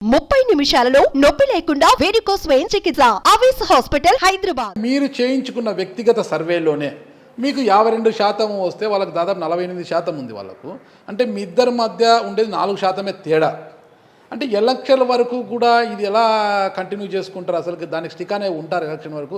30 నిమిషాలలో నొప్పి లేకుండా వేడికోస్ స్వయం చికిత్స ఆవేశ హాస్పిటల్ హైదరాబాద్. మీరు చేయించుకున్న వ్యక్తిగత సర్వేలోనే మీకు 52% వస్తే వాళ్ళకి దాదాపు 48% ఉంది వాళ్ళకు. అంటే మీ ఇద్దరి మధ్య ఉండేది 4% తేడా. అంటే ఎలక్షన్ వరకు కూడా ఇది ఎలా కంటిన్యూ చేసుకుంటారు? అసలు దానికి స్టిక్ అనే ఉంటారు ఎలక్షన్ వరకు.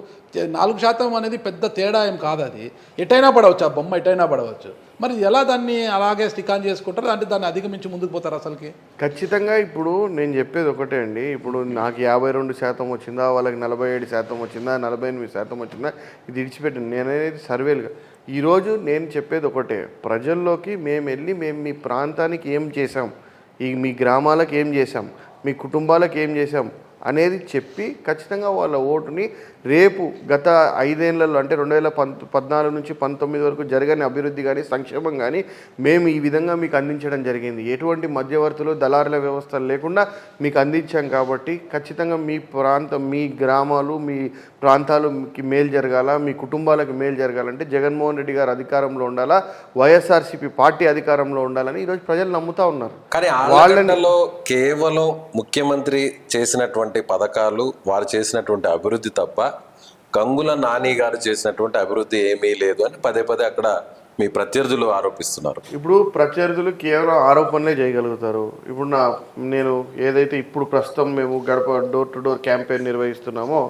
4% అనేది పెద్ద తేడా ఏం కాదు, అది ఎటైనా పడవచ్చు, ఆ బొమ్మ ఎటైనా పడవచ్చు. మరి ఎలా దాన్ని అలాగే స్టిక్ ఆన్ చేసుకుంటారు? అంటే దాన్ని అధిగమించి ముందుకు పోతారు అసలుకి? ఖచ్చితంగా ఇప్పుడు నేను చెప్పేది ఒకటే అండి. ఇప్పుడు నాకు 52% వచ్చిందా, వాళ్ళకి 47% వచ్చిందా, 48% వచ్చిందా, ఇది విడిచిపెట్టింది. నేననేది సర్వేలుగా. ఈరోజు నేను చెప్పేది ఒకటే, ప్రజల్లోకి మేము వెళ్ళి మేము మీ ప్రాంతానికి ఏం చేసాం, మీ గ్రామాలకు ఏం చేసాం, మీ కుటుంబాలకు ఏం చేసాం అనేది చెప్పి ఖచ్చితంగా వాళ్ళ ఓటుని రేపు గత 5 ఏళ్లలో అంటే 2014 నుంచి 19 వరకు జరగని అభివృద్ధి కానీ సంక్షేమం కానీ మేము ఈ విధంగా మీకు అందించడం జరిగింది. ఎటువంటి మధ్యవర్తులు దళారుల వ్యవస్థలు లేకుండా మీకు అందించాం. కాబట్టి ఖచ్చితంగా మీ ప్రాంతం, మీ గ్రామాలు, మీ ప్రాంతాలకి మేలు జరగాల, మీ కుటుంబాలకు మేలు జరగాలంటే జగన్మోహన్ రెడ్డి గారు అధికారంలో ఉండాలా, వైఎస్ఆర్సీపీ పార్టీ అధికారంలో ఉండాలని ఈరోజు ప్రజలు నమ్ముతా ఉన్నారు. కానీ వాళ్ళలో కేవలం ముఖ్యమంత్రి చేసినటువంటి పథకాలు, వారు చేసినటువంటి అభివృద్ధి తప్ప గంగుల నాని గారు చేసినటువంటి అభివృద్ధి ఏమీ లేదు అని పదే పదే అక్కడ మీ ప్రత్యర్థులు ఆరోపిస్తున్నారు. ఇప్పుడు ప్రత్యర్థులు కేవలం ఆరోపణలే చేయగలుగుతారు. ఇప్పుడు నేను ఏదైతే ఇప్పుడు ప్రస్తుతం మేము గడప డోర్ టు డోర్ క్యాంపెయిన్ నిర్వహిస్తున్నామో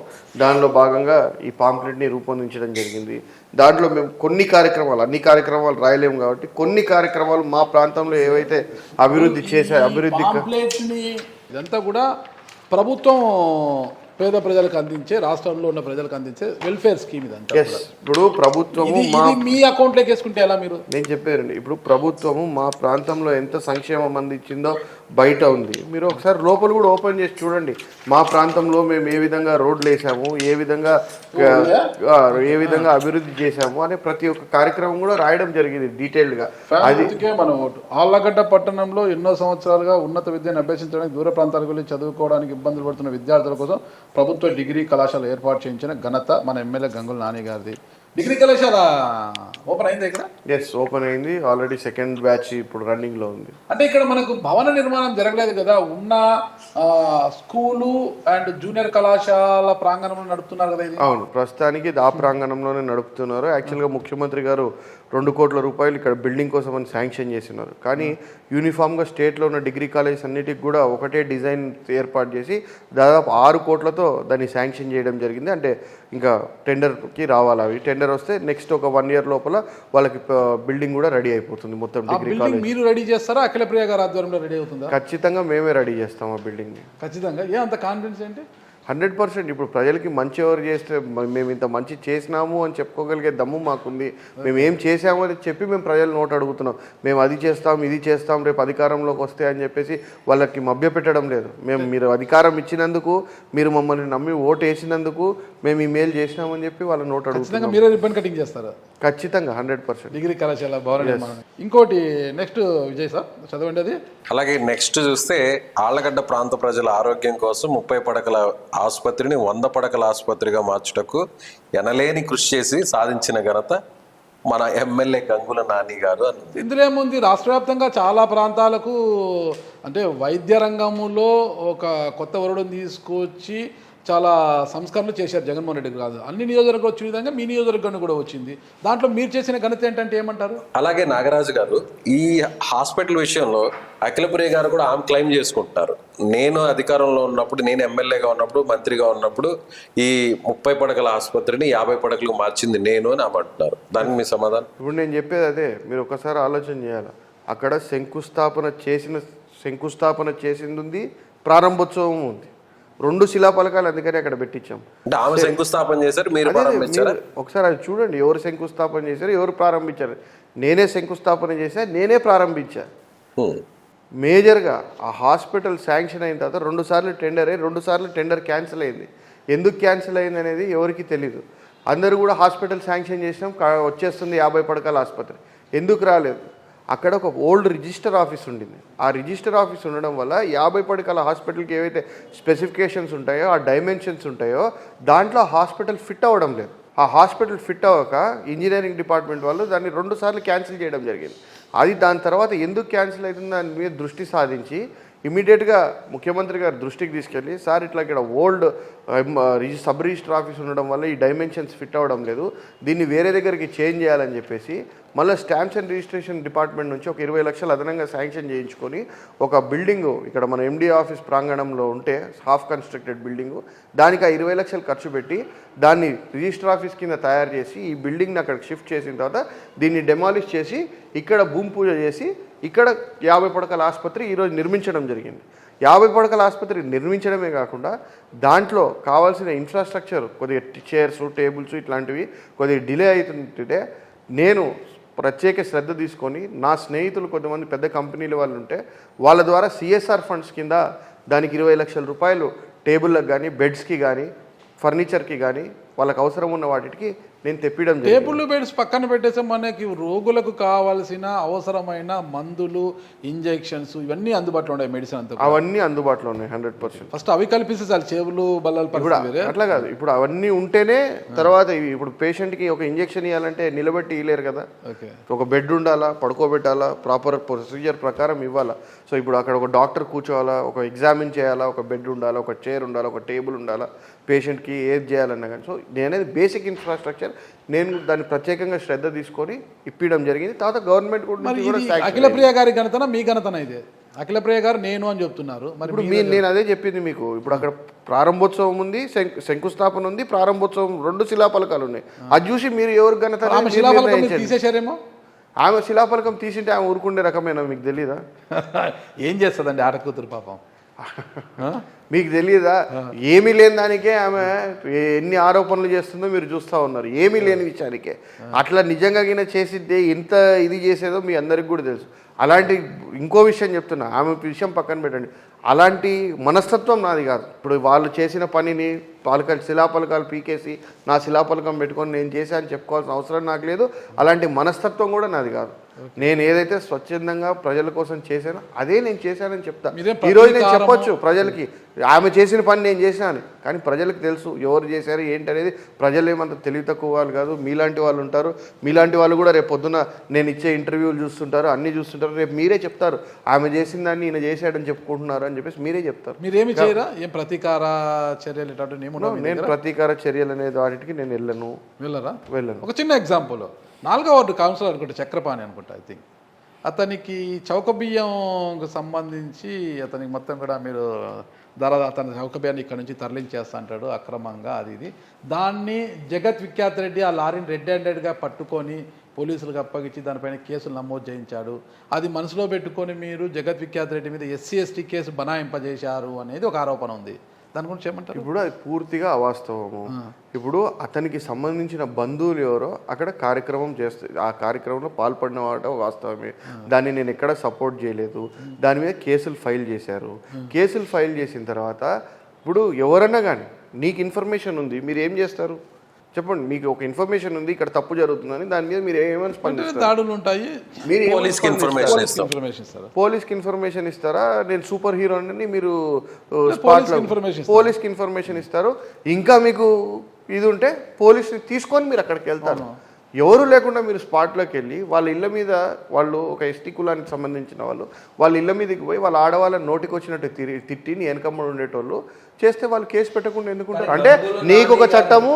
దానిలో భాగంగా ఈ పాంప్లెట్ని రూపొందించడం జరిగింది. దాంట్లో మేము కొన్ని కార్యక్రమాలు, అన్ని కార్యక్రమాలు రాయలేము కాబట్టి కొన్ని కార్యక్రమాలు మా ప్రాంతంలో ఏవైతే అభివృద్ధి చేశాయి, అభివృద్ధి ఇదంతా కూడా ప్రభుత్వం పేద ప్రజలకు అందించే, రాష్ట్రంలో ఉన్న ప్రజలకు అందించే వెల్ఫేర్ స్కీమ్ ఇదంతా. ఇప్పుడు ప్రభుత్వము మీ అకౌంట్లోకి వేసుకుంటే ఎలా? మీరు నేను చెప్పారండి, ఇప్పుడు ప్రభుత్వము మా ప్రాంతంలో ఎంత సంక్షేమం అందించిందో బయట ఉంది. మీరు ఒకసారి లోపల కూడా ఓపెన్ చేసి చూడండి. మా ప్రాంతంలో మేము ఏ విధంగా రోడ్లు వేసాము, ఏ విధంగా అభివృద్ధి చేశాము అనే ప్రతి ఒక్క కార్యక్రమం కూడా రాయడం జరిగింది డీటెయిల్డ్గా. అది మన ఓటు. ఆళ్లగడ్డ పట్టణంలో ఎన్నో సంవత్సరాలుగా ఉన్నత విద్యను అభ్యసించడానికి దూర ప్రాంతాలకు వెళ్ళి చదువుకోవడానికి ఇబ్బందులు పడుతున్న విద్యార్థుల కోసం ప్రభుత్వ డిగ్రీ కళాశాల ఏర్పాటు చేయించిన ఘనత మన ఎమ్మెల్యే గంగుల నాని గారిది. డిగ్రీ కళాశాల ఓపెన్ అయింది ఇక్కడ? ఎస్, ఓపెన్ అయింది. ఆల్రెడీ సెకండ్ బ్యాచ్ ఇప్పుడు రన్నింగ్లో ఉంది. అంటే ఇక్కడ మనకు భవన నిర్మాణం జరగలేదు కదా, ఉన్న స్కూలు అండ్ జూనియర్ కళాశాల ప్రాంగణంలో నడుపుతున్నారు కదా ఇది? అవును, ప్రస్తుతానికి ఆ ప్రాంగణంలోనే నడుపుతున్నారు. యాక్చువల్గా ముఖ్యమంత్రి గారు 2 కోట్ల రూపాయలు ఇక్కడ బిల్డింగ్ కోసం అని శాంక్షన్ చేసినారు. కానీ యూనిఫామ్గా స్టేట్లో ఉన్న డిగ్రీ కాలేజెస్ అన్నిటికి కూడా ఒకటే డిజైన్ ఏర్పాటు చేసి దాదాపు 6 కోట్లతో దాన్ని శాంక్షన్ చేయడం జరిగింది. అంటే ఇంకా టెండర్కి రావాలి. అవి టెండర్ వస్తే నెక్స్ట్ ఒక 1 year లోపల వాళ్ళకి బిల్డింగ్ కూడా రెడీ అయిపోతుంది. మొత్తం డిగ్రీ కాలేజ్ మీరు రెడీ చేస్తారా? అఖిలప్రియ గారి ఆధ్వర్యంలో రెడీ అవుతుందా? ఖచ్చితంగా మేమే రెడీ చేస్తాం ఆ బిల్డింగ్ని. ఖచ్చితంగా. ఏ అంత కాన్ఫిడెన్స్ ఏంటి? 100%. ఇప్పుడు ప్రజలకి మంచి ఎవరు చేస్తే మేము ఇంత మంచి చేసినాము అని చెప్పుకోగలిగే దమ్ము మాకుంది. మేము ఏం చేసాము అని చెప్పి మేము ప్రజలు నోట్ అడుగుతున్నాం. మేము అది చేస్తాం, ఇది చేస్తాం, రేపు అధికారంలోకి వస్తే అని చెప్పేసి వాళ్ళకి మభ్యపెట్టడం లేదు. మీరు అధికారం ఇచ్చినందుకు, మీరు మమ్మల్ని నమ్మి ఓటు వేసినందుకు మేము ఈ మేలు చేసినామని చెప్పి వాళ్ళ నోట్ అడుగుతున్నాం. మీరే రిబ్బన్ కటింగ్ చేస్తారా? ఖచ్చితంగా 100%. డిగ్రీ కళాశాల భవన నిర్మాణం. ఇంకోటి నెక్స్ట్ విజయ్ సార్ చదవండి అది. అలాగే నెక్స్ట్ చూస్తే ఆళ్లగడ్డ ప్రాంత ప్రజల ఆరోగ్యం కోసం 30 పడకల ఆసుపత్రిని 100 పడకల ఆసుపత్రిగా మార్చుటకు ఎనలేని కృషి చేసి సాధించిన ఘనత మన ఎమ్మెల్యే గంగుల నాని గారు అని. ఇందులో ఏముంది, రాష్ట్ర వ్యాప్తంగా చాలా ప్రాంతాలకు అంటే వైద్య రంగంలో ఒక కొత్త వరుడుని తీసుకొచ్చి చాలా సంస్కరణలు చేశారు జగన్మోహన్ రెడ్డి గారు. అన్ని నియోజకవర్గాలు వచ్చిన విధంగా మీ నియోజకవర్గం కూడా వచ్చింది. దాంట్లో మీరు చేసిన ఘనత ఏంటంటే ఏమంటారు? అలాగే నాగరాజు గారు, ఈ హాస్పిటల్ విషయంలో అఖిలప్రియ గారు కూడా ఆమె క్లెయిమ్ చేసుకుంటున్నారు. నేను అధికారంలో ఉన్నప్పుడు, నేను ఎమ్మెల్యేగా ఉన్నప్పుడు, మంత్రిగా ఉన్నప్పుడు ఈ 30 పడకల ఆసుపత్రిని 50 పడకలకు మార్చింది నేను అని ఆమె అంటున్నారు. దానికి మీ సమాధానం? ఇప్పుడు నేను చెప్పేది అదే. మీరు ఒకసారి ఆలోచన చేయాలి. అక్కడ శంకుస్థాపన చేసింది ఉంది, ప్రారంభోత్సవం ఉంది. 2 శిలాఫలకాలు అందుకని అక్కడ పెట్టించాం. అంటే ఆమె శంకుస్థాపన చేశారు, మీరు ప్రారంభించారు. ఒకసారి అది చూడండి, ఎవరు శంకుస్థాపన చేశారు, ఎవరు ప్రారంభించారు. నేనే శంకుస్థాపన చేశా, నేనే ప్రారంభించా. మేజర్గా ఆ హాస్పిటల్ శాంక్షన్ అయిన తర్వాత 2 సార్లు టెండర్ అయ్యి 2 సార్లు టెండర్ క్యాన్సిల్ అయింది. ఎందుకు క్యాన్సిల్ అయింది అనేది ఎవరికి తెలీదు. అందరూ కూడా హాస్పిటల్ శాంక్షన్ చేసినాం, వచ్చేస్తుంది 50 పడకల ఆసుపత్రి. ఎందుకు రాలేదు? అక్కడ ఒక ఓల్డ్ రిజిస్టర్ ఆఫీస్ ఉండింది. ఆ రిజిస్టర్ ఆఫీస్ ఉండడం వల్ల 50 పడకల హాస్పిటల్కి ఏవైతే స్పెసిఫికేషన్స్ ఉంటాయో, ఆ డైమెన్షన్స్ ఉంటాయో, దాంట్లో హాస్పిటల్ ఫిట్ అవ్వడం లేదు. ఆ హాస్పిటల్ ఫిట్ అవ్వక ఇంజనీరింగ్ డిపార్ట్మెంట్ వాళ్ళు దాన్ని 2 సార్లు క్యాన్సిల్ చేయడం జరిగింది. అది దాని తర్వాత ఎందుకు క్యాన్సిల్ అవుతుంది దాని మీద దృష్టి సాధించి ఇమీడియట్గా ముఖ్యమంత్రి గారి దృష్టికి తీసుకెళ్ళి, సార్ ఇట్లా ఇక్కడ ఓల్డ్ సబ్ రిజిస్టర్ ఆఫీస్ ఉండడం వల్ల ఈ డైమెన్షన్స్ ఫిట్ అవ్వడం లేదు, దీన్ని వేరే దగ్గరికి చేంజ్ చేయాలని చెప్పేసి మళ్ళీ స్టాంప్స్ అండ్ రిజిస్ట్రేషన్ డిపార్ట్మెంట్ నుంచి ఒక 20 లక్షలు అదనంగా శాంక్షన్ చేయించుకొని ఒక బిల్డింగు ఇక్కడ మన ఎండి ఆఫీస్ ప్రాంగణంలో ఉంటే హాఫ్ కన్స్ట్రక్టెడ్ బిల్డింగు, దానికి ఆ 20 లక్షలు ఖర్చు పెట్టి దాన్ని రిజిస్టర్ ఆఫీస్ కింద తయారు చేసి ఈ బిల్డింగ్ని అక్కడికి షిఫ్ట్ చేసిన తర్వాత దీన్ని డెమాలిష్ చేసి ఇక్కడ భూమి పూజ చేసి ఇక్కడ 50 పడకల ఆసుపత్రి ఈరోజు నిర్మించడం జరిగింది. 50 పడకల ఆసుపత్రి నిర్మించడమే కాకుండా దాంట్లో కావాల్సిన ఇన్ఫ్రాస్ట్రక్చర్ కొద్దిగా చైర్స్ టేబుల్స్ ఇట్లాంటివి కొద్దిగా డిలే అవుతుంటే నేను ప్రత్యేక శ్రద్ధ తీసుకొని నా స్నేహితులు కొంతమంది పెద్ద కంపెనీల వాళ్ళు ఉంటే వాళ్ళ ద్వారా సిఎస్ఆర్ ఫండ్స్ కింద దానికి 20 లక్షల రూపాయలు టేబుల్లకు కానీ బెడ్స్కి కానీ ఫర్నిచర్కి కానీ వాళ్ళకి అవసరం ఉన్న వాటికి నేను తెప్పియడం జరిగింది. టేబుల్ బెడ్స్ పక్కన పెట్టేసి మనకి రోగులకు కావాల్సిన అవసరమైన మందులు, ఇంజెక్షన్స్ ఇవన్నీ అందుబాటులో ఉన్నాయి. మెడిసిన్ అంతా అవన్నీ అందుబాటులో ఉన్నాయి 100%. ఫస్ట్ అవి కల్పిస్తే చాలు, చెవులు బల్లలు ఇప్పుడు అట్లా కాదు, ఇప్పుడు అవన్నీ ఉంటేనే తర్వాత ఇప్పుడు పేషెంట్కి ఒక ఇంజెక్షన్ ఇవ్వాలంటే నిలబెట్టి ఇవ్వలేరు కదా, ఒక బెడ్ ఉండాలా, పడుకోబెట్టాలా, ప్రాపర్ ప్రొసీజర్ ప్రకారం ఇవ్వాలా. సో ఇప్పుడు అక్కడ ఒక డాక్టర్ కూర్చోవాలా, ఒక ఎగ్జామిన్ చేయాలా, ఒక బెడ్ ఉండాలా, ఒక చైర్ ఉండాలా, ఒక టేబుల్ ఉండాలా, పేషెంట్కి ఏది చేయాలన్నా కానీ. సో నేనేది బేసిక్ ఇన్ఫ్రాస్ట్రక్చర్ నేను దాన్ని ప్రత్యేకంగా శ్రద్ధ తీసుకొని ఇప్పించడం జరిగింది. తర్వాత గవర్నమెంట్ కూడా అఖిలప్రియ గారి ఘనతన మీ ఘనతన ఇదే. అఖిలప్రియ గారు నేను అని చెప్తున్నారు. ఇప్పుడు నేను అదే చెప్పింది మీకు. ఇప్పుడు అక్కడ ప్రారంభోత్సవం ఉంది, శంకుస్థాపన ఉంది, ప్రారంభోత్సవం 2 శిలాఫలకాలు ఉన్నాయి. అది చూసి మీరు ఎవరు ఘనత తీసేశారేమో. ఆమె శిలాఫలకం తీసింటే ఆమె ఊరుకుండే రకమేనా మీకు తెలీదా? ఏం చేస్తుందండి ఆడకూతురు పాపం, మీకు తెలియదా? ఏమీ లేని దానికే ఆమె ఎన్ని ఆరోపణలు చేస్తుందో మీరు చూస్తూ ఉన్నారు, ఏమీ లేని విషయానికే. అట్లా నిజంగా చేసిద్దే ఎంత ఇది చేసేదో మీ అందరికి కూడా తెలుసు. అలాంటి ఇంకో విషయం చెప్తున్నా, ఆమె విషయం పక్కన పెట్టండి, అలాంటి మనస్తత్వం నాది కాదు. ఇప్పుడు వాళ్ళు చేసిన పనిని శిలాపలకాలు పీకేసి నా శిలాపలకం పెట్టుకొని నేను చేశాను చెప్పుకోవాల్సిన అవసరం నాకు లేదు. అలాంటి మనస్తత్వం కూడా నాది కాదు. నేను ఏదైతే స్వచ్ఛందంగా ప్రజల కోసం చేశానో అదే నేను చేశానని చెప్తా. ఈరోజు నేను చెప్పొచ్చు ప్రజలకి ఆమె చేసిన పని నేను చేశాను, కానీ ప్రజలకు తెలుసు ఎవరు చేశారు ఏంటి అనేది. ప్రజలు ఏమంత తెలివి తక్కువ వాళ్ళు కాదు, మీలాంటి వాళ్ళు ఉంటారు. మీలాంటి వాళ్ళు కూడా రేపు పొద్దున నేను ఇచ్చే ఇంటర్వ్యూలు చూస్తుంటారు, అన్నీ చూస్తుంటారు. రేపు మీరే చెప్తారు ఆమె చేసిన దాన్ని ఈయన చేశాడని చెప్పుకుంటున్నారు అని చెప్పేసి మీరే చెప్తారు. మీరేమి చేయరా? ఏం ప్రతీకార చర్యలు? నేను ప్రతీకార చర్యలు అనేది వాటికి నేను వెళ్ళను. ఒక చిన్న ఎగ్జాంపుల్, 4వ వార్డు కౌన్సిలర్ అనుకుంటా, చక్రపాణి అనుకుంటా, ఐ థింక్. అతనికి చౌక బియ్యంకు సంబంధించి అతనికి మొత్తం కూడా మీరు అతని చౌక బియ్యాన్ని ఇక్కడ నుంచి తరలించేస్తా అంటాడు అక్రమంగా, అది ఇది. దాన్ని జగత్ విఖ్యాత్ రెడ్డి ఆ లారీని రెడ్ హ్యాండెడ్గా పట్టుకొని పోలీసులకు అప్పగించి దానిపైన కేసులు నమోదు చేయించాడు. అది మనసులో పెట్టుకొని మీరు జగత్ విఖ్యాత్ రెడ్డి మీద SC ST కేసు బనాయింపజేశారు అనేది ఒక ఆరోపణ ఉంది. దాని గురించి ఏమంటారు? ఇప్పుడు అది పూర్తిగా అవాస్తవము. ఇప్పుడు అతనికి సంబంధించిన బంధువులు ఎవరో అక్కడ కార్యక్రమం చేస్తారు, ఆ కార్యక్రమంలో పాల్పడిన వాడు వాస్తవమే. దాన్ని నేను ఎక్కడ సపోర్ట్ చేయలేదు. దాని మీద కేసులు ఫైల్ చేశారు. కేసులు ఫైల్ చేసిన తర్వాత ఇప్పుడు ఎవరన్నా కానీ నీకు ఇన్ఫర్మేషన్ ఉంది, మీరు ఏం చేస్తారు చెప్పండి? మీకు ఒక ఇన్ఫర్మేషన్ ఉంది ఇక్కడ తప్పు జరుగుతుందని, దాని మీద మీరు ఏమైనా స్పందిస్తారు? పోలీస్కి ఇన్ఫర్మేషన్ ఇస్తారా? నేను సూపర్ హీరో అని మీరు పోలీస్కి ఇన్ఫర్మేషన్ ఇస్తారు. ఇంకా మీకు ఇది ఉంటే పోలీస్ని తీసుకొని మీరు అక్కడికి వెళ్తారు. ఎవరు లేకుండా మీరు స్పాట్లోకి వెళ్ళి వాళ్ళ ఇళ్ళ మీద, వాళ్ళు ఒక ST కులానికి సంబంధించిన వాళ్ళు, వాళ్ళ ఇళ్ళ మీదకి పోయి వాళ్ళ ఆడవాళ్ళని నోటికి వచ్చినట్టు తిట్టి నీ వెనకమ్మడి ఉండేటోళ్ళు చేస్తే వాళ్ళు కేసు పెట్టకుండా ఎందుకుంటారు? అంటే నీకు ఒక చట్టము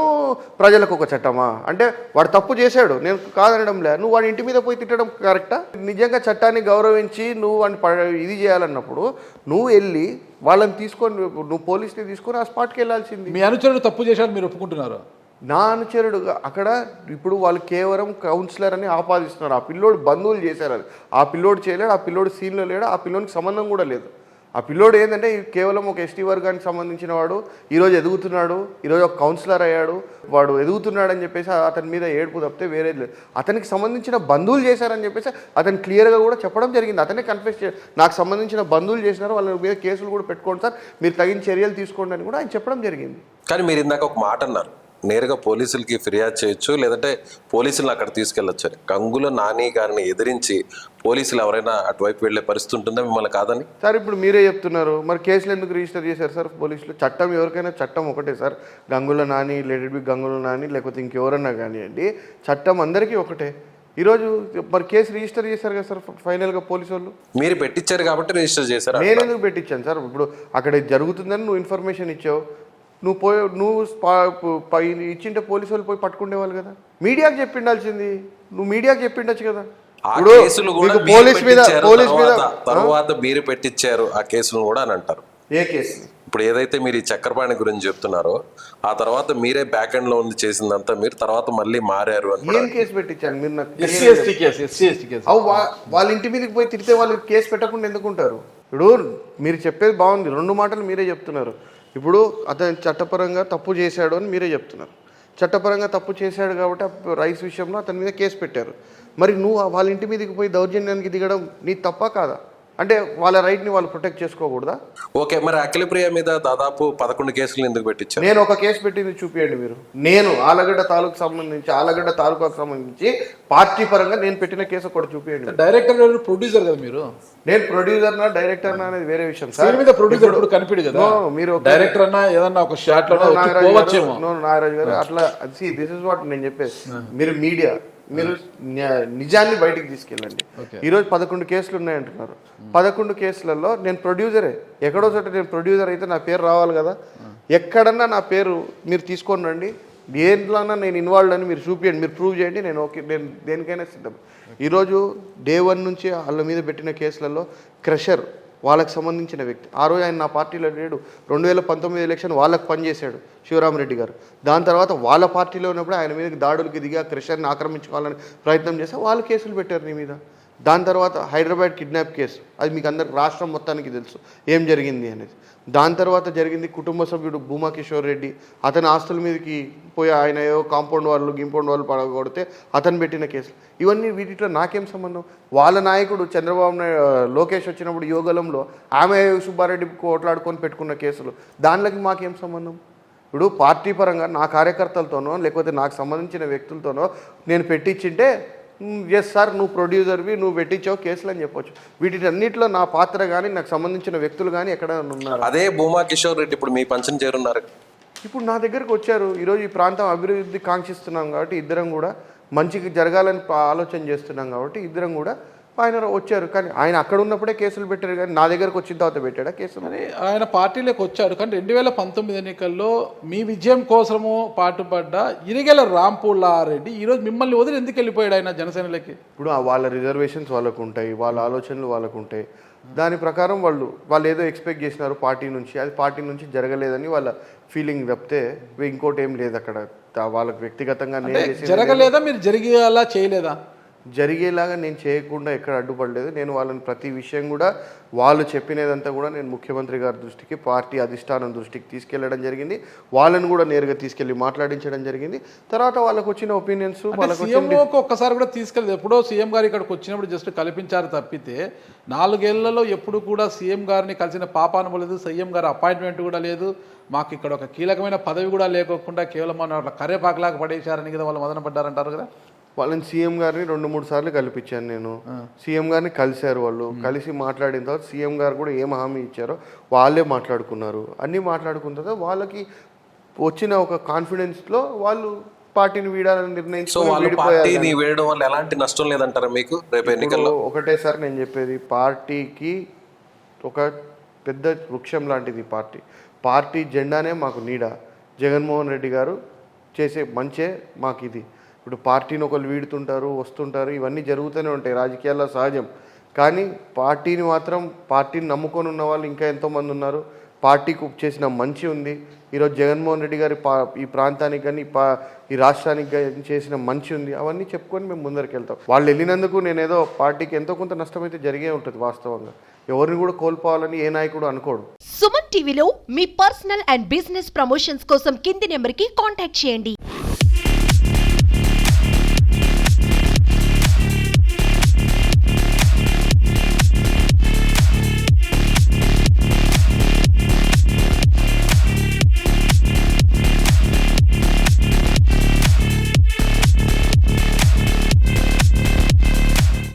ప్రజలకు ఒక చట్టమా? అంటే వాడు తప్పు చేశాడు, నేను కాదనడం లే, నువ్వు వాడి ఇంటి మీద పోయి తిట్టడం కరెక్టా? నిజంగా చట్టాన్ని గౌరవించి నువ్వు వాడిని ఇది చేయాలన్నప్పుడు నువ్వు వెళ్ళి వాళ్ళని తీసుకొని, నువ్వు పోలీస్ని తీసుకొని ఆ స్పాట్కి వెళ్ళాల్సింది. మీ అనుచరుడు తప్పు చేశాడు మీరు ఒప్పుకుంటున్నారు? నా అనుచరుడుగా అక్కడ ఇప్పుడు వాళ్ళు కేవలం కౌన్సిలర్ అని ఆపాదిస్తున్నారు. ఆ పిల్లోడు బంధువులు చేశారు, అది ఆ పిల్లోడు చేయలేడు, ఆ పిల్లోడు సీన్లో లేడు, ఆ పిల్లోడికి సంబంధం కూడా లేదు. ఆ పిల్లోడు ఏంటంటే కేవలం ఒక ST వర్గానికి సంబంధించిన వాడు, ఈరోజు ఎదుగుతున్నాడు, ఈరోజు ఒక కౌన్సిలర్ అయ్యాడు, వాడు ఎదుగుతున్నాడు అని చెప్పేసి అతని మీద ఏడుపు తప్పితే వేరే లేదు. అతనికి సంబంధించిన బంధువులు చేశారని చెప్పేసి అతను క్లియర్గా కూడా చెప్పడం జరిగింది. అతనే కన్ఫెస్ నాకు సంబంధించిన బంధువులు చేసినారు, వాళ్ళ మీద కేసులు కూడా పెట్టుకోండి సార్, మీరు తగిన చర్యలు తీసుకోండి అని కూడా ఆయన చెప్పడం జరిగింది. కానీ మీరు ఇందాక ఒక మాట అన్నారు, నేరుగా పోలీసులకి ఫిర్యాదు చేయొచ్చు, లేదంటే పోలీసులను అక్కడ తీసుకెళ్ళొచ్చు. గంగుల నాని గారిని ఎదిరించి పోలీసులు ఎవరైనా అటువైపు వెళ్ళే పరిస్థితి ఉంటుందా మిమ్మల్ని కాదని? సార్ ఇప్పుడు మీరే చెప్తున్నారు, మరి కేసులు ఎందుకు రిజిస్టర్ చేశారు సార్ పోలీసులు? చట్టం ఎవరికైనా చట్టం ఒకటే sir. Gangula Nani, let it be Gangula Nani, లేకపోతే ఇంకెవరన్నా కానివ్వండి, చట్టం అందరికీ ఒకటే. ఈరోజు మరి కేసు రిజిస్టర్ చేశారు కదా సార్ ఫైనల్గా పోలీసు వాళ్ళు. మీరు పెట్టించారు కాబట్టి రిజిస్టర్ చేశారు. నేను ఎందుకు పెట్టించాను సార్? ఇప్పుడు అక్కడ జరుగుతుందని నువ్వు ఇన్ఫర్మేషన్ ఇచ్చావు, నువ్వు ఇచ్చింటే పోలీసు వాళ్ళు పోయి పట్టుకునేవాళ్ళు కదా. మీడియాకి చెప్పిండాల్సింది, నువ్వు మీడియాకి చెప్పిండొచ్చు కదా. ఆ ఇప్పుడు కేసులు కూడా మీకు మీరు పోలీస్ మీద పెట్టించారు, తర్వాత మీరు పెట్టించారు ఆ కేసులు కూడా అని అంటారు. ఏ కేసు? ఇప్పుడు ఏదైతే మీరు ఈ చక్రపాణి గురించి చెప్తున్నారో ఆ తర్వాత మీరే బ్యాక్ ఎండ్ లో ఉంది చేసిందంతా మీరు తర్వాత మళ్ళీ మారారు అని. ఏం కేసు పెట్టించాను మీరు నాకు? SC case. వాళ్ళ ఇంటి మీదకి పోయి తిరిగితే వాళ్ళు కేసు పెట్టకుండా ఎందుకుంటారు? ఇప్పుడు మీరు చెప్పేది బాగుంది, 2 మాటలు మీరే చెప్తున్నారు. ఇప్పుడు అతను చట్టపరంగా తప్పు చేశాడు అని మీరే చెప్తున్నారు. చట్టపరంగా తప్పు చేశాడు కాబట్టి రైస్ విషయంలో అతని మీద కేసు పెట్టారు. మరి నువ్వు వాళ్ళ ఇంటి మీదకి పోయి దౌర్జన్యానికి దిగడం నీ తప్ప కాదా? అంటే వాళ్ళ రైట్ని వాళ్ళు ప్రొటెక్ట్ చేసుకోకూడదా? ఓకే, మరి అఖిలప్రియ మీద దాదాపు 11 కేసులు ఎందుకు పెట్టించారు? నేను ఒక కేసు పెట్టింది చూపియండి మీరు. నేను ఆలగడ్డ తాలూకాకు సంబంధించి పార్టీ పరంగా నేను పెట్టిన కేసు ఒకటి చూపియండి. డైరెక్టర్ ప్రొడ్యూసర్ కదా మీరు. నేను ప్రొడ్యూసర్ డైరెక్టర్ అనేది వేరే విషయం సార్. మీద ప్రొడ్యూసర్ ఇప్పుడు కనిపిడు కదా. మీరు డైరెక్టర్ అన్నా ఏదన్నా ఒక షాట్ లో నాగరాజు గారు అట్లా దిస్ ఇస్ వాట్ నేను చెప్పేది. మీరు మీడియా, మీరు నిజాన్ని బయటికి తీసుకెళ్ళండి. ఈరోజు 11 కేసులు ఉన్నాయంటున్నారు. 11 కేసులలో నేను ప్రొడ్యూసరే. ఎక్కడో చోట నేను ప్రొడ్యూసర్ అయితే నా పేరు రావాలి కదా. ఎక్కడన్నా నా పేరు మీరు తీసుకొని రండి, దేంట్లోనా నేను ఇన్వాల్వ్ అని మీరు చూపించండి, మీరు ప్రూవ్ చేయండి, నేను ఓకే, నేను దేనికైనా సిద్ధం. ఈరోజు డే 1 నుంచి వాళ్ళ మీద పెట్టిన కేసులలో క్రషర్ వాళ్ళకి సంబంధించిన వ్యక్తి. ఆ రోజు ఆయన నా పార్టీలో లేడు. 2019 ఎలక్షన్ వాళ్ళకి పనిచేశాడు శివరామరెడ్డి గారు. దాని తర్వాత వాళ్ళ పార్టీలో ఉన్నప్పుడు ఆయన మీద దాడులకి దిగా క్రషర్ని ఆక్రమించుకోవాలని ప్రయత్నం చేస్తే వాళ్ళు కేసులు పెట్టారు నీ మీద. దాని తర్వాత హైదరాబాద్ కిడ్నాప్ కేసు, అది మీకు అందరికి రాష్ట్రం మొత్తానికి తెలుసు ఏం జరిగింది అనేది. దాని తర్వాత జరిగింది కుటుంబ సభ్యుడు భూమా కిషోర్ రెడ్డి, అతని ఆస్తుల మీదకి పోయి ఆయన ఏవో కాంపౌండ్ వాళ్ళు పడగొడితే అతను పెట్టిన కేసులు. ఇవన్నీ వీటిలో నాకేం సంబంధం? వాళ్ళ నాయకుడు చంద్రబాబు నాయుడు లోకేష్ వచ్చినప్పుడు యోగలంలో ఆమె సుబ్బారెడ్డి కోట్లాడుకొని పెట్టుకున్న కేసులు, దానిలోకి మాకేం సంబంధం? ఇప్పుడు పార్టీ పరంగా నా కార్యకర్తలతోనో లేకపోతే నాకు సంబంధించిన వ్యక్తులతోనో నేను పెట్టించింటే ఎస్ సార్ నువ్వు ప్రొడ్యూసర్వి, నువ్వు పెట్టించావు కేసులు అని చెప్పొచ్చు. వీటిన్నిటిలో నా పాత్ర కానీ నాకు సంబంధించిన వ్యక్తులు కానీ ఎక్కడ ఉన్నారు? అదే భూమా కిషోర్ రెడ్డి ఇప్పుడు మీ పంచం చేరున్నారు. ఇప్పుడు నా దగ్గరకు వచ్చారు. ఈరోజు ఈ ప్రాంతం అభివృద్ధి కాంక్షిస్తున్నాం కాబట్టి ఇద్దరం కూడా మంచిగా జరగాలని ఆలోచన చేస్తున్నాం కాబట్టి ఇద్దరం కూడా ఆయన వచ్చారు. కానీ ఆయన అక్కడ ఉన్నప్పుడే కేసులు పెట్టారు, కానీ నా దగ్గరకు వచ్చిన తర్వాత పెట్టాడా కేసులు? ఆయన పార్టీలోకి వచ్చారు. కానీ 2019 ఎన్నికల్లో మీ విజయం కోసము పాటుపడ్డ ఇరిగెల రాంపూలారెడ్డి ఈరోజు మిమ్మల్ని వదిలి ఎందుకు వెళ్ళిపోయాడు ఆయన జనసేనలోకి? ఇప్పుడు వాళ్ళ రిజర్వేషన్స్ వాళ్ళకు ఉంటాయి, వాళ్ళ ఆలోచనలు వాళ్ళకు ఉంటాయి. దాని ప్రకారం వాళ్ళు ఏదో ఎక్స్పెక్ట్ చేసినారు పార్టీ నుంచి, అది పార్టీ నుంచి జరగలేదని వాళ్ళ ఫీలింగ్ తప్పితే ఇంకోటి ఏం లేదు అక్కడ. వాళ్ళకి వ్యక్తిగతంగా జరగలేదా, మీరు జరిగేలా చేయలేదా? జరిగేలాగా నేను చేయకుండా ఎక్కడ అడ్డుపడలేదు. నేను వాళ్ళని ప్రతి విషయం కూడా వాళ్ళు చెప్పినదంతా కూడా నేను ముఖ్యమంత్రి గారి దృష్టికి, పార్టీ అధిష్టానం దృష్టికి తీసుకెళ్లడం జరిగింది. వాళ్ళని కూడా నేరుగా తీసుకెళ్లి మాట్లాడించడం జరిగింది. తర్వాత వాళ్ళకు వచ్చిన ఒపీనియన్స్ ఒక్కసారి కూడా తీసుకెళ్ళలేదు. ఎప్పుడో సీఎం గారు ఇక్కడికి వచ్చినప్పుడు జస్ట్ కల్పించారు తప్పితే 4 ఏళ్లలో ఎప్పుడు కూడా సీఎం గారిని కలిసిన పాపాను లేదు, సీఎం గారి అపాయింట్మెంట్ కూడా లేదు. మాకు ఇక్కడ ఒక కీలకమైన పదవి కూడా లేకోకుండా కేవలం మన కరేపాకులాగా పడేశారని కదా వాళ్ళు మదన పడ్డారంటారు కదా. వాళ్ళని సీఎం గారిని 2-3 సార్లు కల్పించాను నేను. సీఎం గారిని కలిశారు. వాళ్ళు కలిసి మాట్లాడిన తర్వాత సీఎం గారు కూడా ఏం హామీ ఇచ్చారో వాళ్ళే మాట్లాడుకున్నారు. అన్నీ మాట్లాడుకున్న తర్వాత వాళ్ళకి వచ్చిన ఒక కాన్ఫిడెన్స్లో వాళ్ళు పార్టీని వీడాలని నిర్ణయించుకోవడం వల్ల ఎలాంటి నష్టం లేదంటారా మీకు రేపు ఎన్నికల్లో? ఒకటే సార్ నేను చెప్పేది, పార్టీకి ఒక పెద్ద వృక్షం లాంటిది పార్టీ జెండానే మాకు నీడ. జగన్మోహన్ రెడ్డి గారు చేసే మంచే మాకు ఇది. ఇప్పుడు పార్టీని ఒకళ్ళు వీడుతుంటారు, వస్తుంటారు, ఇవన్నీ జరుగుతూనే ఉంటాయి, రాజకీయాల్లో సహజం. కానీ పార్టీని నమ్ముకొని ఉన్న వాళ్ళు ఇంకా ఎంతోమంది ఉన్నారు. పార్టీకి చేసిన మంచి ఉంది. ఈరోజు జగన్మోహన్ రెడ్డి గారి ఈ ప్రాంతానికి కానీ ఈ రాష్ట్రానికి కానీ చేసిన మంచి ఉంది. అవన్నీ చెప్పుకొని మేము ముందరికి వెళ్తాం. వాళ్ళు వెళ్ళినందుకు నేనేదో పార్టీకి ఎంతో కొంత నష్టమైతే జరిగే ఉంటుంది. వాస్తవంగా ఎవరిని కూడా కోల్పోవాలని ఏ నాయకుడు అనుకోడు. సుమన్ టీవీలో మీ పర్సనల్ అండ్ బిజినెస్ ప్రమోషన్స్ కోసం కింది నెంబర్కి కాంటాక్ట్ చేయండి.